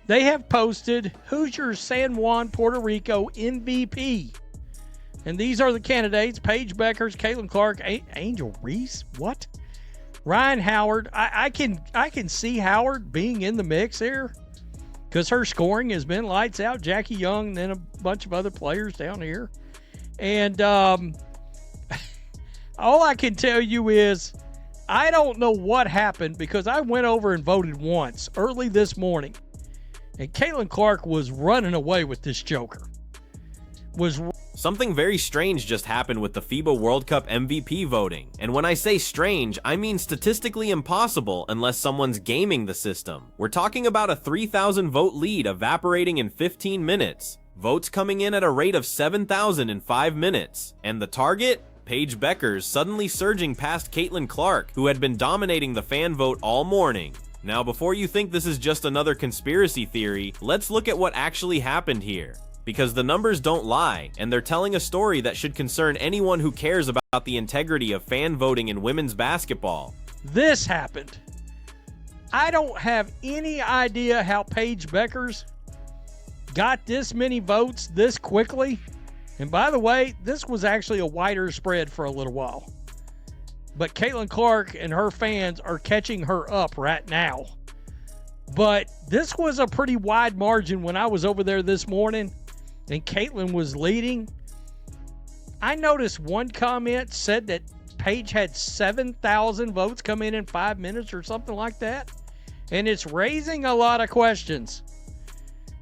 they have posted who's your San Juan, Puerto Rico MVP. And these are the candidates: Paige Bueckers, Caitlin Clark, Angel Reese, what? Ryan Howard. I can see Howard being in the mix here because her scoring has been lights out. Jackie Young, and then a bunch of other players down here. And all I can tell you is I don't know what happened because I went over and voted once early this morning. And Caitlin Clark was running away with this joker. Something very strange just happened with the FIBA World Cup MVP voting. And when I say strange, I mean statistically impossible unless someone's gaming the system. We're talking about a 3,000 vote lead evaporating in 15 minutes. Votes coming in at a rate of 7,000 in 5 minutes. And the target? Paige Bueckers suddenly surging past Caitlin Clark, who had been dominating the fan vote all morning. Now, before you think this is just another conspiracy theory, let's look at what actually happened here. Because the numbers don't lie, and they're telling a story that should concern anyone who cares about the integrity of fan voting in women's basketball. This happened. I don't have any idea how Paige Bueckers got this many votes this quickly. And by the way, this was actually a wider spread for a little while. But Caitlin Clark and her fans are catching her up right now. But this was a pretty wide margin when I was over there this morning and Caitlin was leading. I noticed one comment said that Paige had 7,000 votes come in 5 minutes or something like that. And it's raising a lot of questions.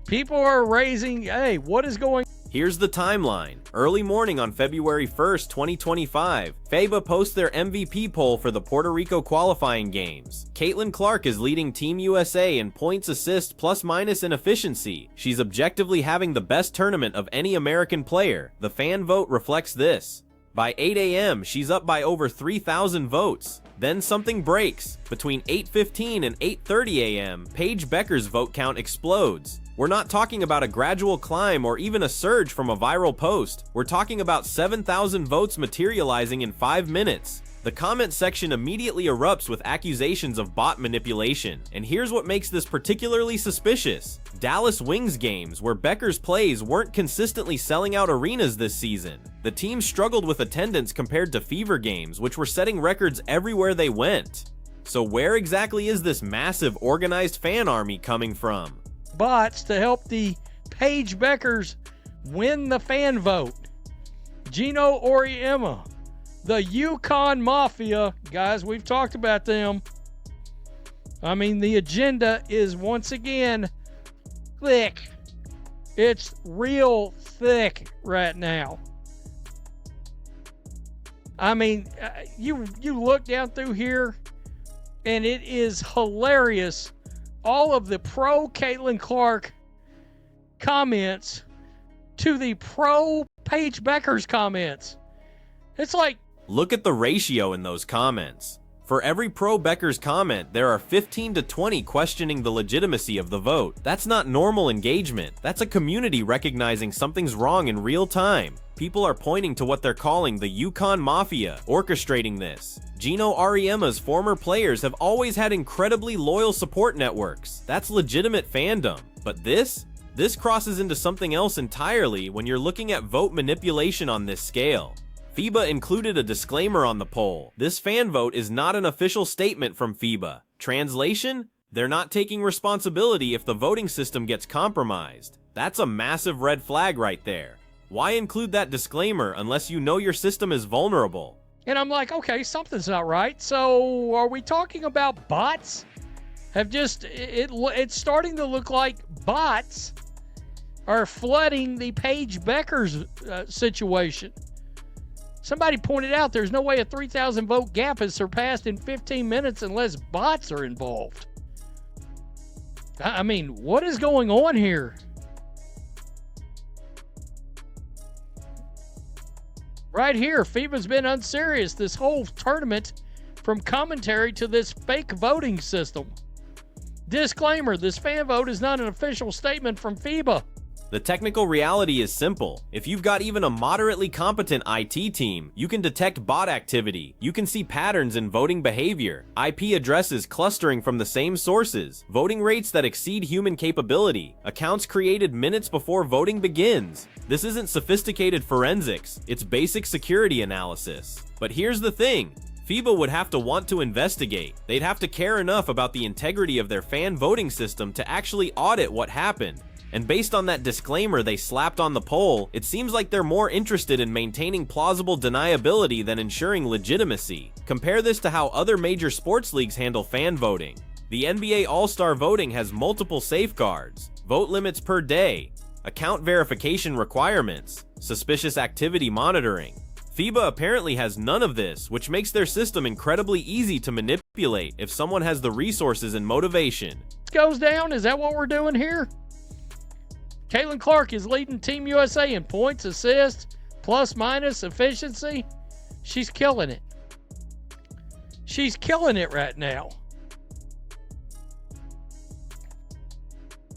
People are raising, hey, what is going on? Here's the timeline. Early morning on February 1st, 2025, FIBA posts their MVP poll for the Puerto Rico qualifying games. Caitlin Clark is leading Team USA in points, assists, plus minus, and efficiency. She's objectively having the best tournament of any American player. The fan vote reflects this. By 8 a.m., she's up by over 3,000 votes. Then something breaks. Between 8:15 and 8:30 a.m., Paige Bueckers' vote count explodes. We're not talking about a gradual climb or even a surge from a viral post. We're talking about 7,000 votes materializing in 5 minutes. The comment section immediately erupts with accusations of bot manipulation. And here's what makes this particularly suspicious. Dallas Wings games, where Bueckers plays, weren't consistently selling out arenas this season. The team struggled with attendance compared to Fever games, which were setting records everywhere they went. So where exactly is this massive organized fan army coming from? Bots to help the Paige Bueckers win the fan vote. Gino Auriemma, the Yukon Mafia, guys, we've talked about them. I mean, the agenda is once again thick. It's real thick right now. I mean, you look down through here, and it is hilarious. All of the pro Caitlin Clark comments to the pro Paige Bueckers comments. It's like, look at the ratio in those comments. For every pro Bueckers comment, there are 15 to 20 questioning the legitimacy of the vote. That's not normal engagement. That's a community recognizing something's wrong in real time. People are pointing to what they're calling the Yukon Mafia, orchestrating this. Gino Auriemma's former players have always had incredibly loyal support networks. That's legitimate fandom. But this crosses into something else entirely when you're looking at vote manipulation on this scale. FIBA included a disclaimer on the poll. This fan vote is not an official statement from FIBA. Translation? They're not taking responsibility if the voting system gets compromised. That's a massive red flag right there. Why include that disclaimer unless you know your system is vulnerable? and I'm like, okay, something's not right. So are we talking about bots? It's starting to look like bots are flooding the Paige Bueckers situation. Somebody pointed out there's no way a 3,000 vote gap is surpassed in 15 minutes unless bots are involved. I mean, what is going on here? Right here, FIBA's been unserious this whole tournament, from commentary to this fake voting system. Disclaimer, this fan vote is not an official statement from FIBA. The technical reality is simple. If you've got even a moderately competent IT team, you can detect bot activity, you can see patterns in voting behavior, IP addresses clustering from the same sources, voting rates that exceed human capability, accounts created minutes before voting begins. This isn't sophisticated forensics, it's basic security analysis. But here's the thing. FIBA would have to want to investigate. They'd have to care enough about the integrity of their fan voting system to actually audit what happened. And based on that disclaimer they slapped on the poll, it seems like they're more interested in maintaining plausible deniability than ensuring legitimacy. Compare this to how other major sports leagues handle fan voting. The NBA All-Star voting has multiple safeguards, vote limits per day, account verification requirements, suspicious activity monitoring. FIBA apparently has none of this, which makes their system incredibly easy to manipulate if someone has the resources and motivation. Goes down? Is that what we're doing here? Caitlin Clark is leading Team USA in points, assists, plus minus efficiency. She's killing it. She's killing it right now.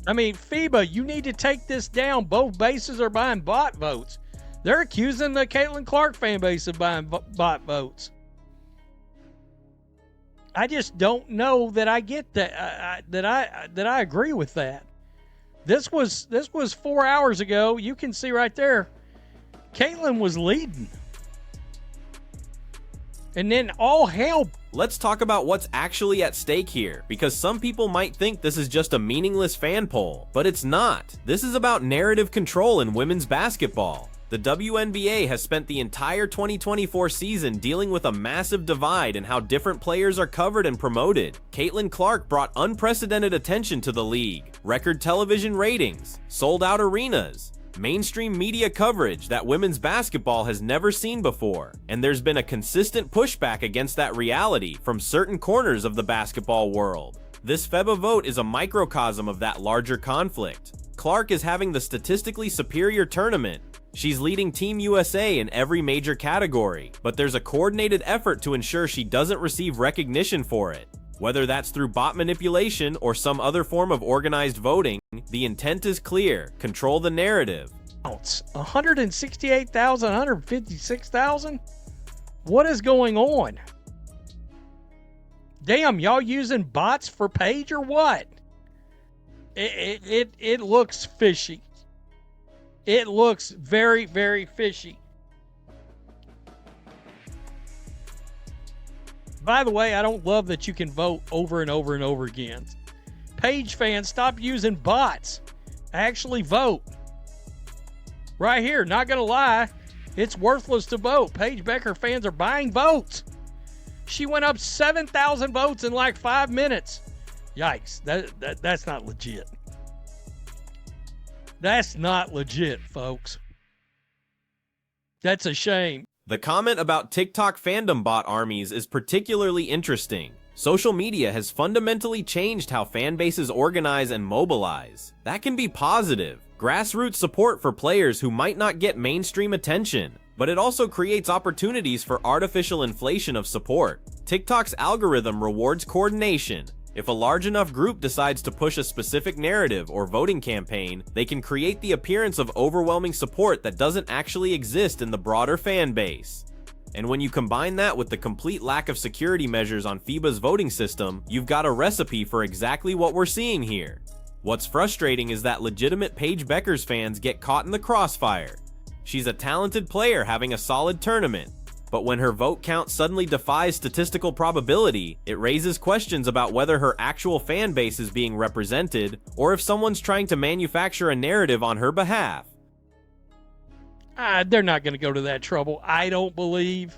I mean, FIBA, you need to take this down. Both bases are buying bot votes. They're accusing the Caitlin Clark fan base of buying bot votes. I just don't know that I get that. That I agree with that. This was 4 hours ago. You can see right there, Caitlin was leading. And then all hell. Let's talk about what's actually at stake here, because some people might think this is just a meaningless fan poll, but it's not. This is about narrative control in women's basketball. The WNBA has spent the entire 2024 season dealing with a massive divide in how different players are covered and promoted. Caitlin Clark brought unprecedented attention to the league, record television ratings, sold-out arenas, mainstream media coverage that women's basketball has never seen before, and there's been a consistent pushback against that reality from certain corners of the basketball world. This FIBA vote is a microcosm of that larger conflict. Clark is having the statistically superior tournament. She's leading Team USA in every major category, but there's a coordinated effort to ensure she doesn't receive recognition for it. Whether that's through bot manipulation or some other form of organized voting, the intent is clear: control the narrative. 168,000, 156,000? What is going on? Damn, y'all using bots for Paige or what? It looks fishy. It looks very, very fishy. By the way, I don't love that you can vote over and over and over again. Paige fans, stop using bots. Actually vote. Right here, not going to lie, it's worthless to vote. Paige Bueckers fans are buying votes. She went up 7,000 votes in like 5 minutes. Yikes, that's not legit. That's not legit, folks. That's a shame. The comment about TikTok fandom bot armies is particularly interesting. Social media has fundamentally changed how fan bases organize and mobilize. That can be positive. Grassroots support for players who might not get mainstream attention, but it also creates opportunities for artificial inflation of support. TikTok's algorithm rewards coordination. If a large enough group decides to push a specific narrative or voting campaign, they can create the appearance of overwhelming support that doesn't actually exist in the broader fan base. And when you combine that with the complete lack of security measures on FIBA's voting system, you've got a recipe for exactly what we're seeing here. What's frustrating is that legitimate Paige Bueckers fans get caught in the crossfire. She's a talented player having a solid tournament, but when her vote count suddenly defies statistical probability, it raises questions about whether her actual fan base is being represented, or if someone's trying to manufacture a narrative on her behalf. They're not going to go to that trouble, I don't believe.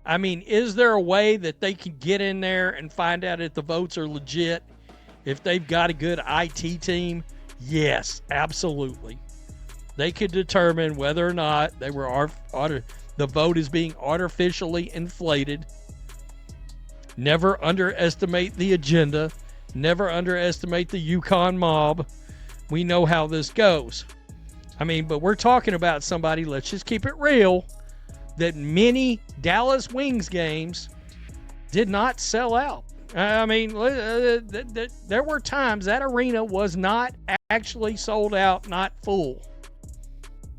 I mean, is there a way that they can get in there and find out if the votes are legit? If they've got a good IT team? Yes, absolutely. They could determine whether or not they were the vote is being artificially inflated. Never underestimate the agenda. Never underestimate the Yukon mob. We know how this goes. I mean, but we're talking about somebody, let's just keep it real, that many Dallas Wings games did not sell out. I mean, there were times that arena was not actually sold out, not full.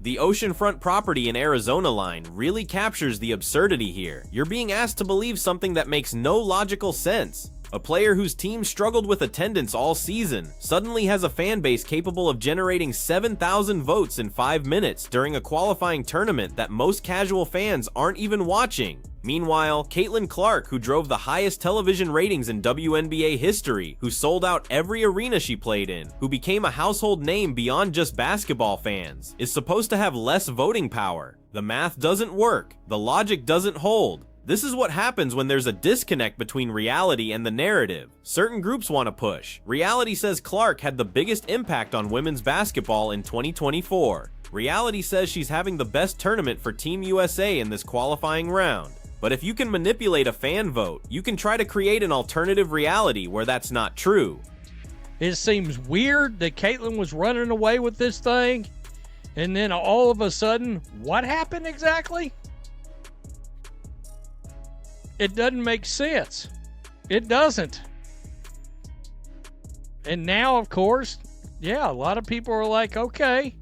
The oceanfront property in Arizona line really captures the absurdity here. You're being asked to believe something that makes no logical sense. A player whose team struggled with attendance all season suddenly has a fan base capable of generating 7,000 votes in 5 minutes during a qualifying tournament that most casual fans aren't even watching. Meanwhile, Caitlin Clark, who drove the highest television ratings in WNBA history, who sold out every arena she played in, who became a household name beyond just basketball fans, is supposed to have less voting power. The math doesn't work. The logic doesn't hold. This is what happens when there's a disconnect between reality and the narrative. Certain groups want to push. Reality says Clark had the biggest impact on women's basketball in 2024. Reality says she's having the best tournament for Team USA in this qualifying round. But if you can manipulate a fan vote, you can try to create an alternative reality where that's not true. It seems weird that Caitlin was running away with this thing, and then all of a sudden, what happened exactly? It doesn't make sense. It doesn't. And now, of course, yeah, a lot of people are like, okay,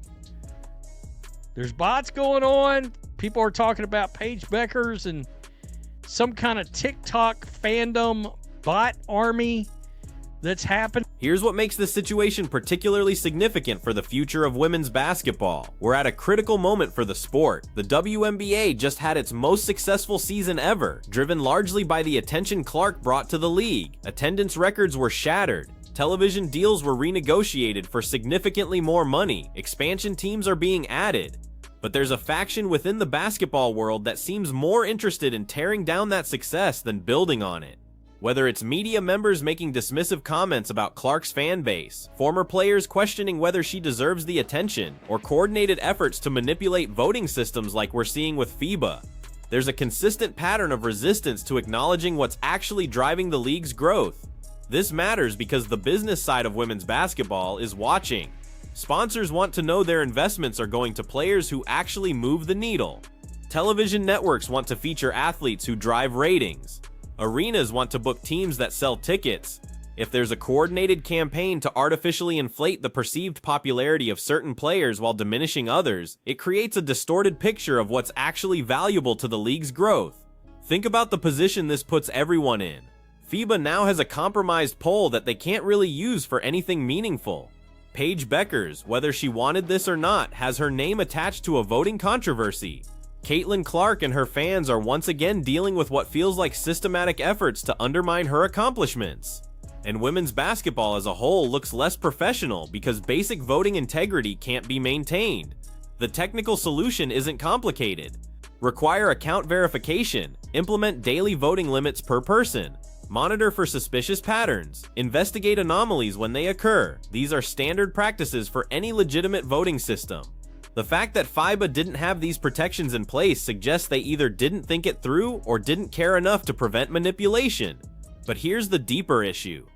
there's bots going on. People are talking about Paige Bueckers and some kind of TikTok fandom bot army that's happened. Here's what makes this situation particularly significant for the future of women's basketball. We're at a critical moment for the sport. The WNBA just had its most successful season ever, driven largely by the attention Clark brought to the league. Attendance records were shattered. Television deals were renegotiated for significantly more money. Expansion teams are being added. But there's a faction within the basketball world that seems more interested in tearing down that success than building on it. Whether it's media members making dismissive comments about Clark's fan base, former players questioning whether she deserves the attention, or coordinated efforts to manipulate voting systems like we're seeing with FIBA, there's a consistent pattern of resistance to acknowledging what's actually driving the league's growth. This matters because the business side of women's basketball is watching. Sponsors want to know their investments are going to players who actually move the needle. Television networks want to feature athletes who drive ratings. Arenas want to book teams that sell tickets. If there's a coordinated campaign to artificially inflate the perceived popularity of certain players while diminishing others, it creates a distorted picture of what's actually valuable to the league's growth. Think about the position this puts everyone in. FIBA now has a compromised poll that they can't really use for anything meaningful. Paige Bueckers, whether she wanted this or not, has her name attached to a voting controversy. Caitlin Clark and her fans are once again dealing with what feels like systematic efforts to undermine her accomplishments. And women's basketball as a whole looks less professional because basic voting integrity can't be maintained. The technical solution isn't complicated. Require account verification, implement daily voting limits per person, monitor for suspicious patterns, investigate anomalies when they occur. These are standard practices for any legitimate voting system. The fact that FIBA didn't have these protections in place suggests they either didn't think it through or didn't care enough to prevent manipulation. But here's the deeper issue.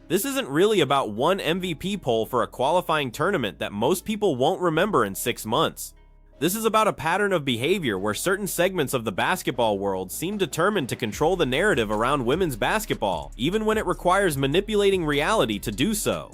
This isn't really about one MVP poll for a qualifying tournament that most people won't remember in 6 months. This is about a pattern of behavior where certain segments of the basketball world seem determined to control the narrative around women's basketball, even when it requires manipulating reality to do so.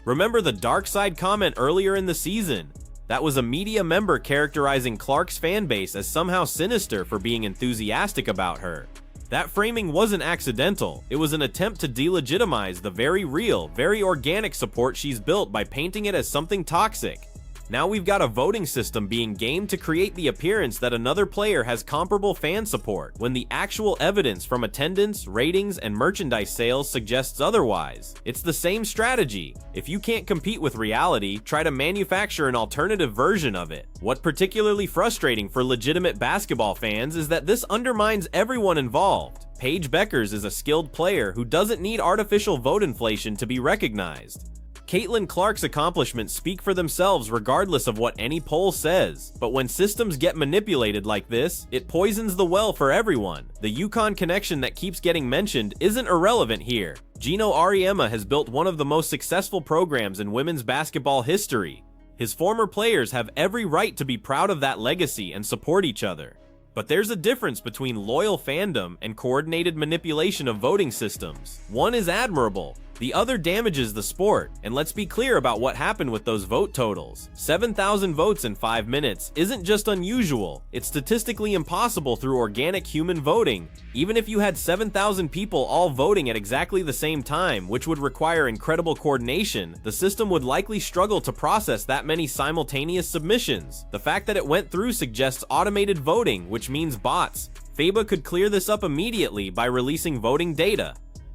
Remember the dark side comment earlier in the season? That was a media member characterizing Clark's fan base as somehow sinister for being enthusiastic about her. That framing wasn't accidental. It was an attempt to delegitimize the very real, very organic support she's built by painting it as something toxic. Now we've got a voting system being gamed to create the appearance that another player has comparable fan support, when the actual evidence from attendance, ratings, and merchandise sales suggests otherwise. It's the same strategy. If you can't compete with reality, try to manufacture an alternative version of it. What's particularly frustrating for legitimate basketball fans is that this undermines everyone involved. Paige Bueckers is a skilled player who doesn't need artificial vote inflation to be recognized. Caitlin Clark's accomplishments speak for themselves regardless of what any poll says, but when systems get manipulated like this, it poisons the well for everyone. The UConn connection that keeps getting mentioned isn't irrelevant here. Gino Auriemma has built one of the most successful programs in women's basketball history. His former players have every right to be proud of that legacy and support each other. But there's a difference between loyal fandom and coordinated manipulation of voting systems. One is admirable, the other damages the sport, and let's be clear about what happened with those vote totals. 7,000 votes in 5 minutes isn't just unusual, it's statistically impossible through organic human voting. Even if you had 7,000 people all voting at exactly the same time, which would require incredible coordination, the system would likely struggle to process that many simultaneous submissions. The fact that it went through suggests automated voting, which means bots. FEBA could clear this up immediately by releasing voting data.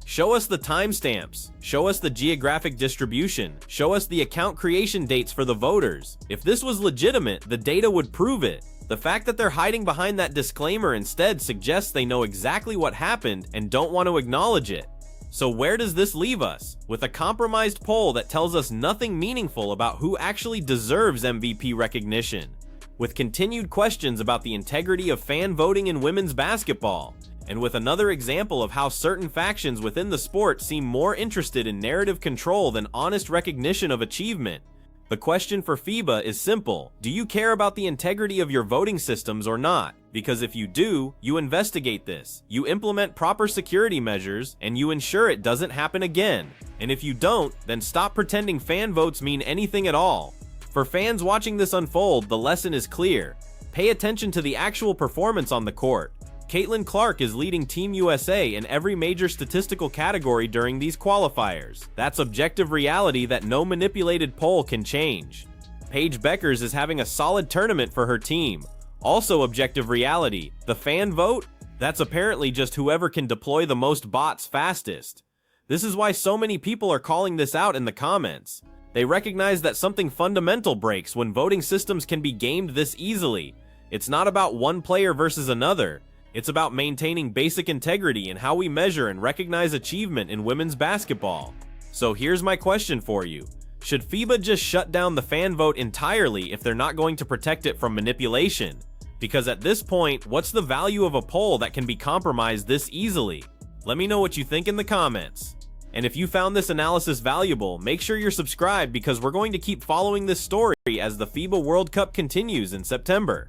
Show us the timestamps, show us the geographic distribution, show us the account creation dates for the voters. If this was legitimate, the data would prove it. The fact that they're hiding behind that disclaimer instead suggests they know exactly what happened and don't want to acknowledge it. So where does this leave us? With a compromised poll that tells us nothing meaningful about who actually deserves MVP recognition. With continued questions about the integrity of fan voting in women's basketball. And with another example of how certain factions within the sport seem more interested in narrative control than honest recognition of achievement. The question for FIBA is simple. Do you care about the integrity of your voting systems or not? Because if you do, you investigate this, you implement proper security measures, and you ensure it doesn't happen again. And if you don't, then stop pretending fan votes mean anything at all. For fans watching this unfold, the lesson is clear. Pay attention to the actual performance on the court. Caitlin Clark is leading Team USA in every major statistical category during these qualifiers. That's objective reality that no manipulated poll can change. Paige Bueckers is having a solid tournament for her team. Also objective reality, the fan vote? That's apparently just whoever can deploy the most bots fastest. This is why so many people are calling this out in the comments. They recognize that something fundamental breaks when voting systems can be gamed this easily. It's not about one player versus another. It's about maintaining basic integrity in how we measure and recognize achievement in women's basketball. So here's my question for you. Should FIBA just shut down the fan vote entirely if they're not going to protect it from manipulation? Because at this point, what's the value of a poll that can be compromised this easily? Let me know what you think in the comments. And if you found this analysis valuable, make sure you're subscribed because we're going to keep following this story as the FIBA World Cup continues in September.